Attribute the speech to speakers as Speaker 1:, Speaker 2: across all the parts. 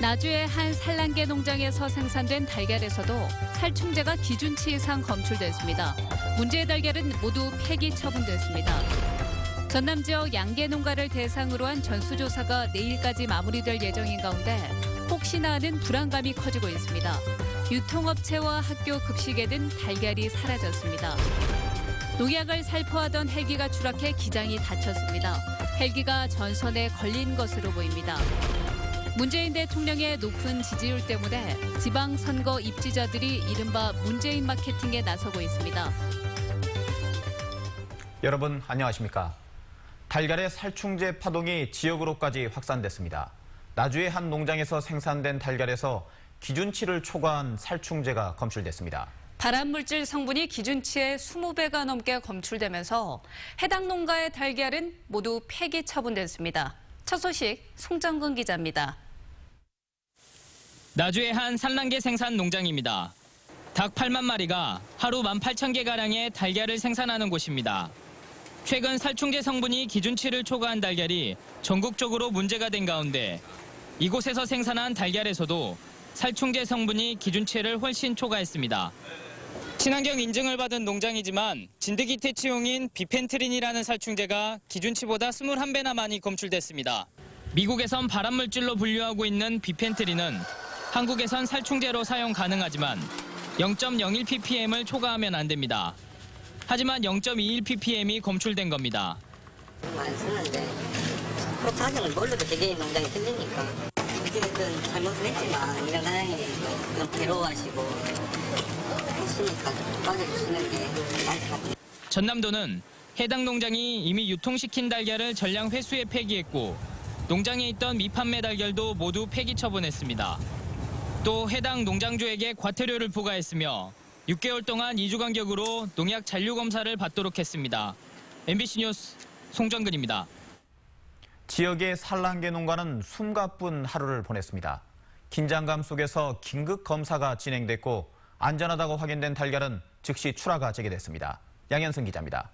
Speaker 1: 나주의 한 산란계 농장에서 생산된 달걀에서도 살충제가 기준치 이상 검출됐습니다. 문제의 달걀은 모두 폐기 처분됐습니다. 전남 지역 양계 농가를 대상으로 한 전수조사가 내일까지 마무리될 예정인 가운데 혹시나 하는 불안감이 커지고 있습니다. 유통업체와 학교 급식에 든 달걀이 사라졌습니다. 농약을 살포하던 헬기가 추락해 기장이 다쳤습니다. 헬기가 전선에 걸린 것으로 보입니다. 문재인 대통령의 높은 지지율 때문에 지방선거 입지자들이 이른바 문재인 마케팅에 나서고 있습니다.
Speaker 2: 여러분 안녕하십니까? 달걀의 살충제 파동이 지역으로까지 확산됐습니다. 나주의 한 농장에서 생산된 달걀에서 기준치를 초과한 살충제가 검출됐습니다.
Speaker 1: 발암물질 성분이 기준치의 20배가 넘게 검출되면서 해당 농가의 달걀은 모두 폐기 처분됐습니다. 첫 소식 송정근 기자입니다.
Speaker 3: 나주의 한 산란계 생산 농장입니다. 닭 8만 마리가 하루 18,000개가량의 달걀을 생산하는 곳입니다. 최근 살충제 성분이 기준치를 초과한 달걀이 전국적으로 문제가 된 가운데 이곳에서 생산한 달걀에서도 살충제 성분이 기준치를 훨씬 초과했습니다. 친환경 인증을 받은 농장이지만 진드기 퇴치용인 비펜트린이라는 살충제가 기준치보다 21배나 많이 검출됐습니다. 미국에선 발암물질로 분류하고 있는 비펜트린은 한국에선 살충제로 사용 가능하지만 0.01ppm을 초과하면 안 됩니다. 하지만 0.21ppm이 검출된 겁니다.
Speaker 4: 많이 쓰는데 그 과정을 모르고 되게 농장이 틀리니까 어쨌든 잘못은 했지만 이런 사장님이 너무 괴로워하시고 하시니까 빠져주시는 게 나을 것 같아요.
Speaker 3: 전남도는 해당 농장이 이미 유통시킨 달걀을 전량 회수해 폐기했고 농장에 있던 미판매 달걀도 모두 폐기 처분했습니다. 또 해당 농장주에게 과태료를 부과했으며 6개월 동안 2주 간격으로 농약 잔류 검사를 받도록 했습니다. MBC 뉴스 송정근입니다.
Speaker 2: 지역의 산란계 농가는 숨가쁜 하루를 보냈습니다. 긴장감 속에서 긴급 검사가 진행됐고 안전하다고 확인된 달걀은 즉시 출하가 재개됐습니다. 양현승 기자입니다.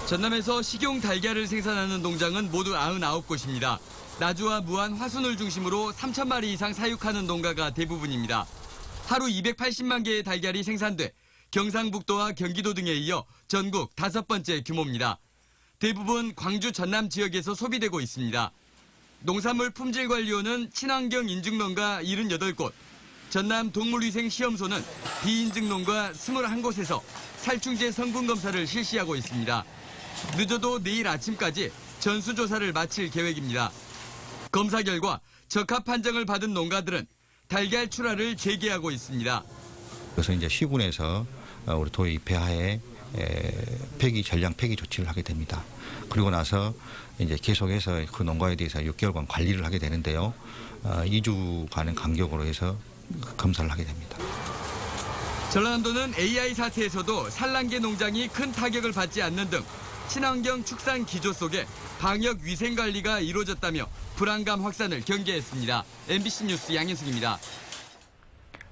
Speaker 5: 전남에서 식용 달걀을 생산하는 농장은 모두 99곳입니다. 나주와 무안, 화순을 중심으로 3,000마리 이상 사육하는 농가가 대부분입니다. 하루 280만 개의 달걀이 생산돼 경상북도와 경기도 등에 이어 전국 5번째 규모입니다. 대부분 광주 전남 지역에서 소비되고 있습니다. 농산물 품질관리원은 친환경 인증농가 78곳, 전남 동물위생시험소는 비인증농가 21곳에서 살충제 성분 검사를 실시하고 있습니다. 늦어도 내일 아침까지 전수조사를 마칠 계획입니다. 검사 결과 적합 판정을 받은 농가들은 달걀 출하를 재개하고 있습니다.
Speaker 6: 그래서 이제 시군에서 우리 도의 입회하에 전량 폐기 조치를 하게 됩니다. 그리고 나서 이제 계속해서 그 농가에 대해서 6개월간 관리를 하게 되는데요. 2주간의 간격으로 해서 검사를 하게 됩니다.
Speaker 5: 전라남도는 AI 사태에서도 산란계 농장이 큰 타격을 받지 않는 등 친환경 축산 기조 속에 방역 위생 관리가 이루어졌다며 불안감 확산을 경계했습니다. MBC 뉴스 양현승입니다.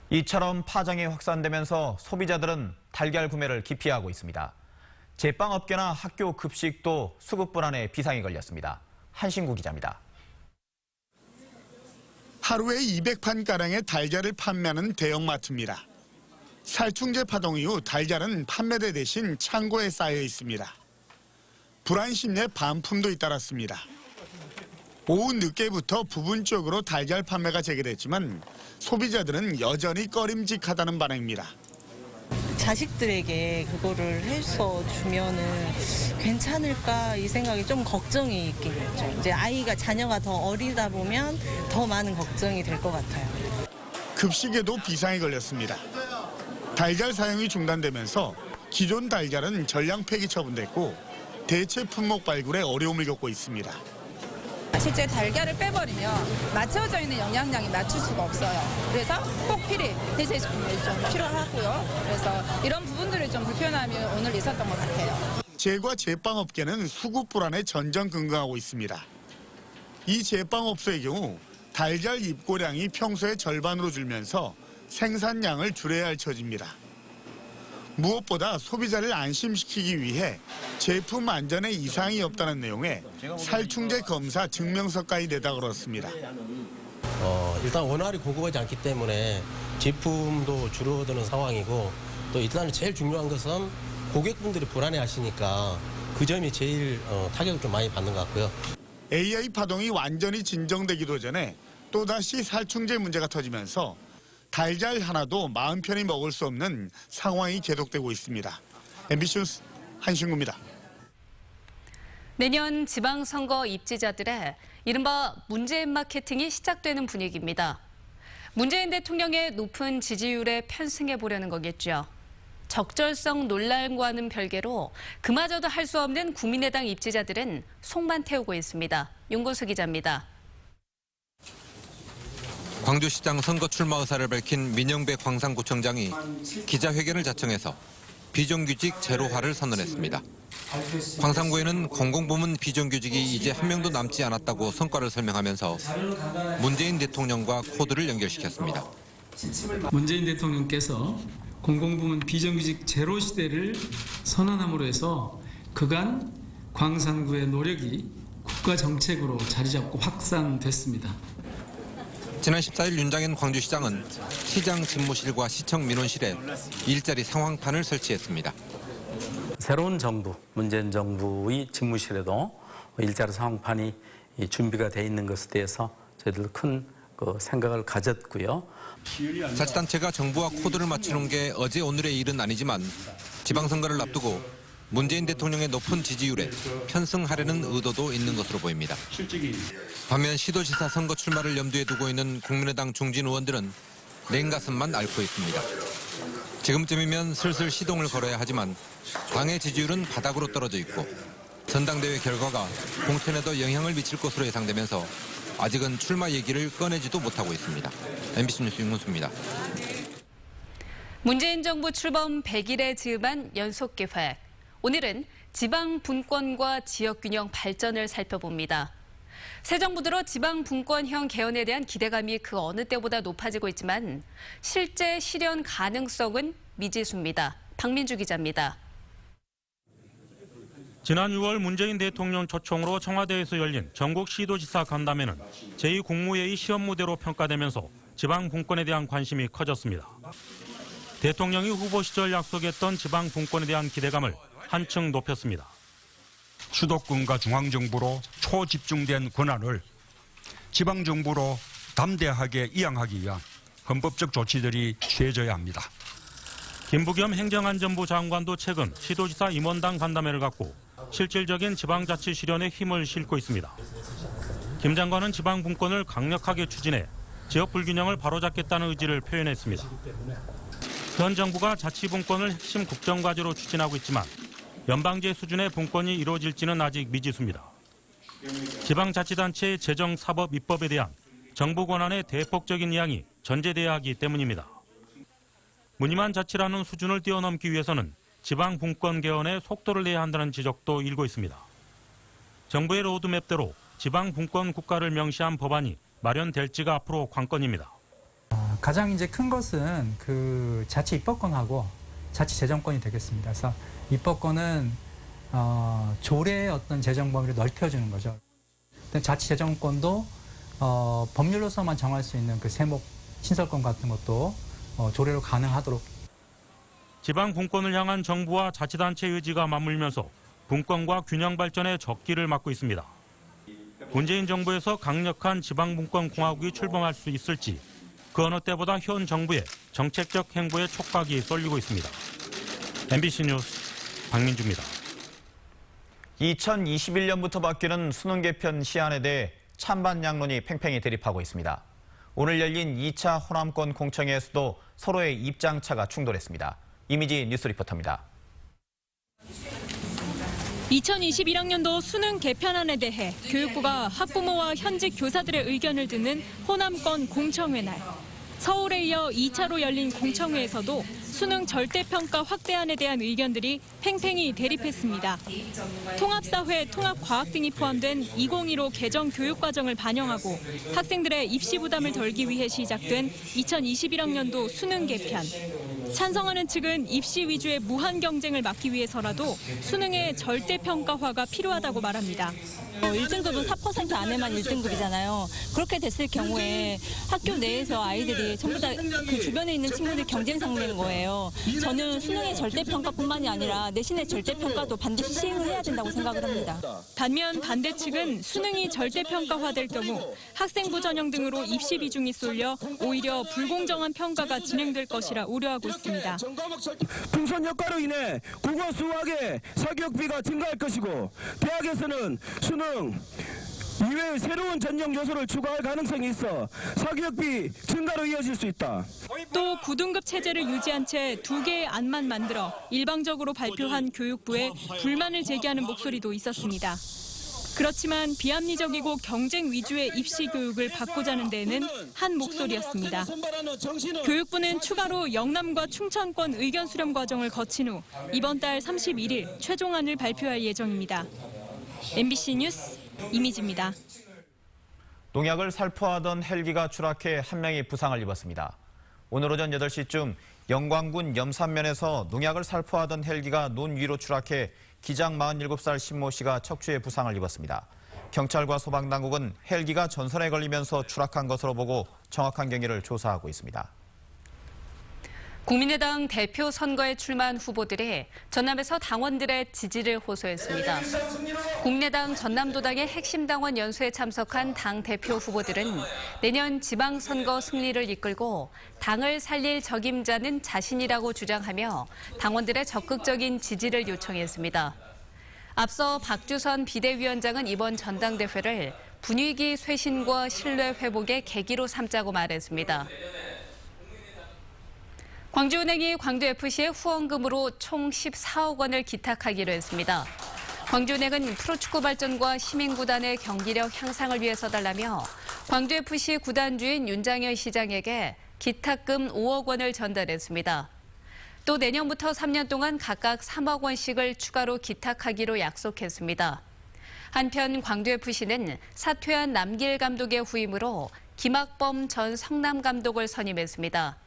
Speaker 2: 이처럼 파장이 확산되면서 소비자들은 달걀 구매를 기피하고 있습니다. 제빵업계나 학교 급식도 수급 불안에 비상이 걸렸습니다. 한신구 기자입니다.
Speaker 7: 하루에 200판가량의 달걀을 판매하는 대형마트입니다. 살충제 파동 이후 달걀은 판매대 대신 창고에 쌓여 있습니다. 불안 심리에 반품도 잇따랐습니다. 오후 늦게부터 부분적으로 달걀 판매가 재개됐지만 소비자들은 여전히 꺼림직하다는 반응입니다.
Speaker 8: 자식들에게 그거를 해서 주면은 괜찮을까 이 생각이 좀 걱정이 있긴 있죠. 이제 자녀가 더 어리다 보면 더 많은 걱정이 될 것 같아요.
Speaker 7: 급식에도 비상이 걸렸습니다. 달걀 사용이 중단되면서 기존 달걀은 전량 폐기 처분됐고 대체 품목 발굴에 어려움을 겪고 있습니다.
Speaker 9: 실제 달걀을 빼버리면 맞춰져 있는 영양량이 맞출 수가 없어요. 그래서 꼭 대체 제품이 좀 필요하고요. 그래서 이런 부분들이 좀 불편함이 오늘 있었던 것 같아요.
Speaker 7: 제과 제빵업계는 수급 불안에 전전긍긍하고 있습니다. 이 제빵업소의 경우 달걀 입고량이 평소의 절반으로 줄면서 생산량을 줄여야 할 처지입니다. 무엇보다 소비자를 안심시키기 위해 제품 안전에 이상이 없다는 내용의 살충제 검사 증명서까지 내다 걸었습니다.
Speaker 10: 일단 원활히 공급하지 않기 때문에 제품도 줄어드는 상황이고 또 일단 제일 중요한 것은 고객분들이 불안해하시니까 그 점이 제일 타격을 좀 많이 받는 것 같고요.
Speaker 7: AI 파동이 완전히 진정되기도 전에 또다시 살충제 문제가 터지면서 달걀 하나도 마음 편히 먹을 수 없는 상황이 계속되고 있습니다. MBC 뉴스 한신구입니다.
Speaker 1: 내년 지방선거 입지자들의 이른바 문재인 마케팅이 시작되는 분위기입니다. 문재인 대통령의 높은 지지율에 편승해 보려는 거겠죠. 적절성 논란과는 별개로 그마저도 할 수 없는 국민의당 입지자들은 속만 태우고 있습니다. 윤고수 기자입니다.
Speaker 11: 광주시장 선거 출마 의사를 밝힌 민영배 광산구청장이 기자회견을 자청해서 비정규직 제로화를 선언했습니다. 광산구에는 공공부문 비정규직이 이제 한 명도 남지 않았다고 성과를 설명하면서 문재인 대통령과 코드를 연결시켰습니다.
Speaker 12: 문재인 대통령께서 공공부문 비정규직 제로 시대를 선언함으로 해서 그간 광산구의 노력이 국가 정책으로 자리 잡고 확산됐습니다.
Speaker 11: 지난 14일 윤장현 광주시장은 시장 집무실과 시청 민원실에 일자리 상황판을 설치했습니다.
Speaker 13: 새로운 정부, 문재인 정부의 집무실에도 일자리 상황판이 준비가 돼 있는 것에 대해서 저희들 큰 생각을 가졌고요.
Speaker 11: 자치단체가 정부와 코드를 맞추는 게 어제 오늘의 일은 아니지만 지방선거를 앞두고 문재인 대통령의 높은 지지율에 편승하려는 의도도 있는 것으로 보입니다. 반면 시도지사 선거 출마를 염두에 두고 있는 국민의당 중진 의원들은 냉가슴만 앓고 있습니다. 지금쯤이면 슬슬 시동을 걸어야 하지만 당의 지지율은 바닥으로 떨어져 있고 전당대회 결과가 공천에도 영향을 미칠 것으로 예상되면서 아직은 출마 얘기를 꺼내지도 못하고 있습니다. MBC 뉴스 윤문수입니다.
Speaker 1: 문재인 정부 출범 100일에 즈음한 연속기획. 오늘은 지방 분권과 지역균형 발전을 살펴봅니다. 새 정부 들어 지방 분권형 개헌에 대한 기대감이 그 어느 때보다 높아지고 있지만 실제 실현 가능성은 미지수입니다. 박민주 기자입니다.
Speaker 14: 지난 6월 문재인 대통령 초청으로 청와대에서 열린 전국 시도지사 간담회는 제2국무회의 시험 무대로 평가되면서 지방 분권에 대한 관심이 커졌습니다. 대통령이 후보 시절 약속했던 지방 분권에 대한 기대감을 한층 높였습니다.
Speaker 15: 수도권과 중앙정부로 초집중된 권한을 지방정부로 담대하게 이양하기 위한 헌법적 조치들이 취해져야 합니다.
Speaker 14: 김부겸 행정안전부 장관도 최근 시도지사 임원단 간담회를 갖고 실질적인 지방자치 실현에 힘을 싣고 있습니다. 김 장관은 지방 분권을 강력하게 추진해 지역 불균형을 바로잡겠다는 의지를 표현했습니다. 현 정부가 자치 분권을 핵심 국정과제로 추진하고 있지만 연방제 수준의 분권이 이루어질지는 아직 미지수입니다. 지방자치단체의 재정사법 입법에 대한 정부 권한의 대폭적인 이양이 전제돼야 하기 때문입니다. 무늬만 자치라는 수준을 뛰어넘기 위해서는 지방 분권 개헌에 속도를 내야 한다는 지적도 일고 있습니다. 정부의 로드맵대로 지방 분권 국가를 명시한 법안이 마련될지가 앞으로 관건입니다.
Speaker 16: 가장 이제 큰 것은 그 자치 입법권하고 자치 재정권이 되겠습니다. 그래서 입법권은 조례의 어떤 재정 범위를 넓혀주는 거죠. 자치 재정권도 법률로서만 정할 수 있는 그 세목 신설권 같은 것도 조례로 가능하도록.
Speaker 14: 지방 분권을 향한 정부와 자치단체의 의지가 맞물면서 분권과 균형 발전의 적기를 맞고 있습니다. 문재인 정부에서 강력한 지방 분권 공화국이 출범할 수 있을지 그 어느 때보다 현 정부의 정책적 행보에 촉각이 쏠리고 있습니다. MBC 뉴스 박민주입니다.
Speaker 2: 2021년부터 바뀌는 수능 개편 시한에 대해 찬반 양론이 팽팽히 대립하고 있습니다. 오늘 열린 2차 호남권 공청회에서도 서로의 입장차가 충돌했습니다. 이미지 뉴스 리포터입니다.
Speaker 17: 2021학년도 수능 개편안에 대해 교육부가 학부모와 현직 교사들의 의견을 듣는 호남권 공청회 날. 서울에 이어 2차로 열린 공청회에서도 수능 절대평가 확대안에 대한 의견들이 팽팽히 대립했습니다. 통합사회, 통합과학 등이 포함된 2015 개정 교육과정을 반영하고 학생들의 입시 부담을 덜기 위해 시작된 2021학년도 수능 개편. 찬성하는 측은 입시 위주의 무한 경쟁을 막기 위해서라도 수능의 절대평가화가 필요하다고 말합니다.
Speaker 18: 1등급은 4% 안에만 1등급이잖아요. 그렇게 됐을 경우에 학교 내에서 아이들이 전부 다 그 주변에 있는 친구들 경쟁 상대인 거예요. 저는 수능의 절대평가뿐만이 아니라 내신의 절대평가도 반드시 시행을 해야 된다고 생각을 합니다.
Speaker 17: 반면 반대 측은 수능이 절대평가화될 경우 학생부 전형 등으로 입시 비중이 쏠려 오히려 불공정한 평가가 진행될 것이라 우려하고 있습니다.
Speaker 19: 풍선 효과로 인해 국어 수학의 사교육비가 증가할 것이고 대학에서는 수능 이외의 새로운 전형 요소를 추가할 가능성이 있어 사교육비 증가로 이어질 수 있다.
Speaker 17: 또 9등급 체제를 유지한 채 2개의 안만 만들어 일방적으로 발표한 교육부에 불만을 제기하는 목소리도 있었습니다. 그렇지만 비합리적이고 경쟁 위주의 입시 교육을 바꾸자는 데에는 한 목소리였습니다. 교육부는 추가로 영남과 충청권 의견 수렴 과정을 거친 후 이번 달 31일 최종안을 발표할 예정입니다. MBC 뉴스 이미지입니다.
Speaker 2: 농약을 살포하던 헬기가 추락해 한 명이 부상을 입었습니다. 오늘 오전 8시쯤 영광군 염산면에서 농약을 살포하던 헬기가 논 위로 추락해 기장 47살 신모 씨가 척추에 부상을 입었습니다. 경찰과 소방당국은 헬기가 전선에 걸리면서 추락한 것으로 보고 정확한 경위를 조사하고 있습니다.
Speaker 1: 국민의당 대표 선거에 출마한 후보들이 전남에서 당원들의 지지를 호소했습니다. 국민의당 전남도당의 핵심 당원 연수에 참석한 당 대표 후보들은 내년 지방선거 승리를 이끌고 당을 살릴 적임자는 자신이라고 주장하며 당원들의 적극적인 지지를 요청했습니다. 앞서 박주선 비대위원장은 이번 전당대회를 분위기 쇄신과 신뢰 회복의 계기로 삼자고 말했습니다. 광주은행이 광주FC의 후원금으로 총 14억 원을 기탁하기로 했습니다. 광주은행은 프로축구 발전과 시민구단의 경기력 향상을 위해 써달라며 광주FC 구단주인 윤장현 시장에게 기탁금 5억 원을 전달했습니다. 또 내년부터 3년 동안 각각 3억 원씩을 추가로 기탁하기로 약속했습니다. 한편 광주FC는 사퇴한 남길 감독의 후임으로 김학범 전 성남 감독을 선임했습니다.